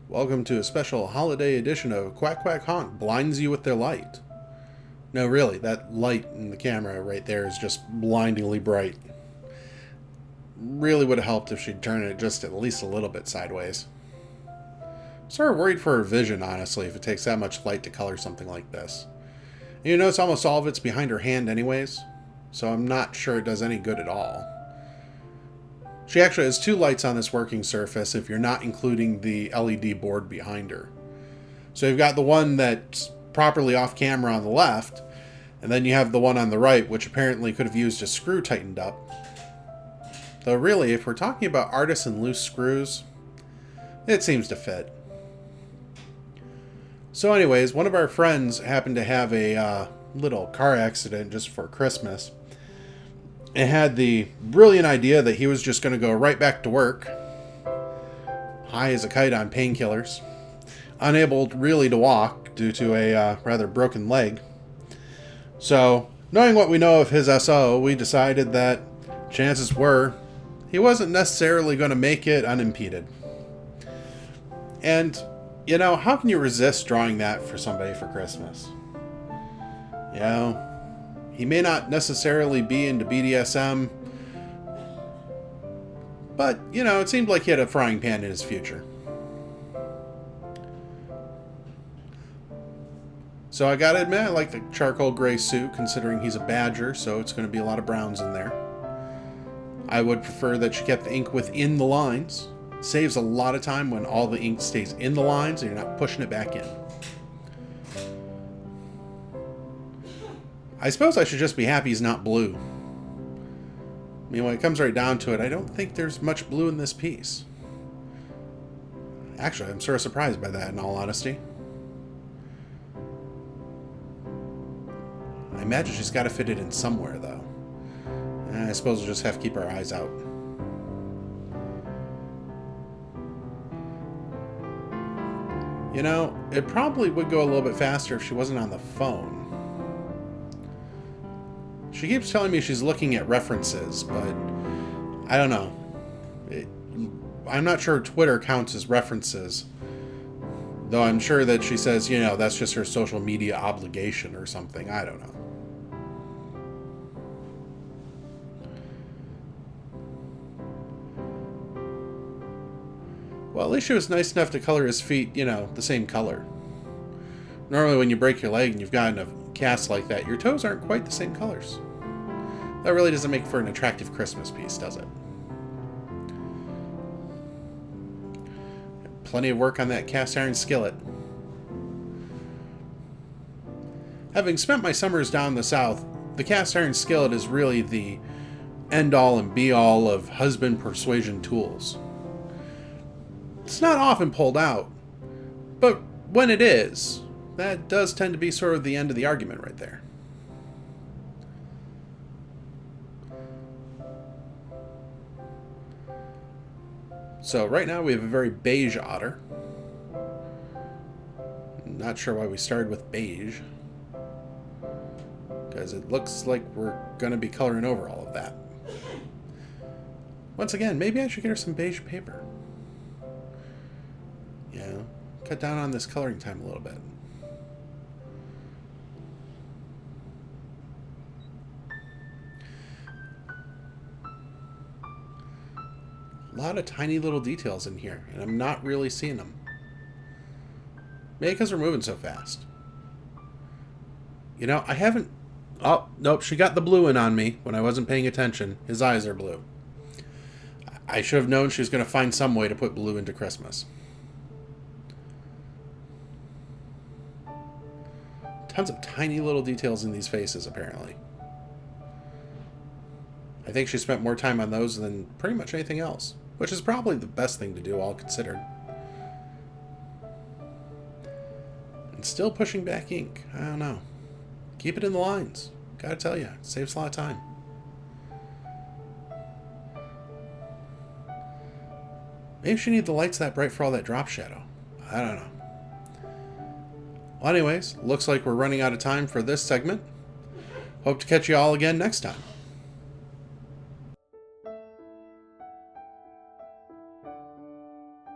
Welcome to a special holiday edition of Quack Quack Honk blinds you with their light. No, really, that light in the camera right there is just blindingly bright. Really would have helped if she'd turn it just at least a little bit sideways. Sort of worried for her vision, honestly, if it takes that much light to color something like this. And you notice almost all of it's behind her hand anyways, so I'm not sure it does any good at all. She actually has two lights on this working surface if you're not including the LED board behind her. So you've got the one that's properly off camera on the left, and then you have the one on the right, which apparently could have used a screw tightened up. Though really, if we're talking about artisan loose screws, it seems to fit. So anyways, one of our friends happened to have a little car accident just for Christmas. It had the brilliant idea that he was just going to go right back to work, high as a kite on painkillers, unable really to walk due to a rather broken leg. So, knowing what we know of his SO, we decided that chances were he wasn't necessarily going to make it unimpeded. And, you know, how can you resist drawing that for somebody for Christmas? You know, he may not necessarily be into BDSM, but, you know, it seemed like he had a frying pan in his future. So I gotta admit, I like the charcoal gray suit, considering he's a badger, so it's going to be a lot of browns in there. I would prefer that you kept the ink within the lines. Saves a lot of time when all the ink stays in the lines and you're not pushing it back in. I suppose I should just be happy he's not blue. I mean, when it comes right down to it, I don't think there's much blue in this piece. Actually, I'm sort of surprised by that, in all honesty. I imagine she's got to fit it in somewhere, though. I suppose we'll just have to keep our eyes out. You know, it probably would go a little bit faster if she wasn't on the phone. She keeps telling me she's looking at references, but I don't know. I'm not sure Twitter counts as references. Though I'm sure that she says, you know, that's just her social media obligation or something. I don't know. Well, at least she was nice enough to color his feet, you know, the same color. Normally when you break your leg and you've gotten a cast like that, your toes aren't quite the same colors. That really doesn't make for an attractive Christmas piece, does it? Plenty of work on that cast iron skillet. Having spent my summers down in the south, the cast iron skillet is really the end-all and be-all of husband persuasion tools. It's not often pulled out, but when it is, that does tend to be sort of the end of the argument right there. So right now we have a very beige otter. Not sure why we started with beige, because it looks like we're going to be coloring over all of that. Once again, maybe I should get her some beige paper. Yeah, cut down on this coloring time a little bit. A lot of tiny little details in here, and I'm not really seeing them. Maybe because we're moving so fast. You know, I haven't... Oh, nope, she got the blue in on me when I wasn't paying attention. His eyes are blue. I should have known she was going to find some way to put blue into Christmas. Tons of tiny little details in these faces, apparently. I think she spent more time on those than pretty much anything else, which is probably the best thing to do, all considered. And still pushing back ink. I don't know. Keep it in the lines. Gotta tell you, it saves a lot of time. Maybe she need the lights that bright for all that drop shadow. I don't know. Well, anyways, looks like we're running out of time for this segment. Hope to catch you all again next time.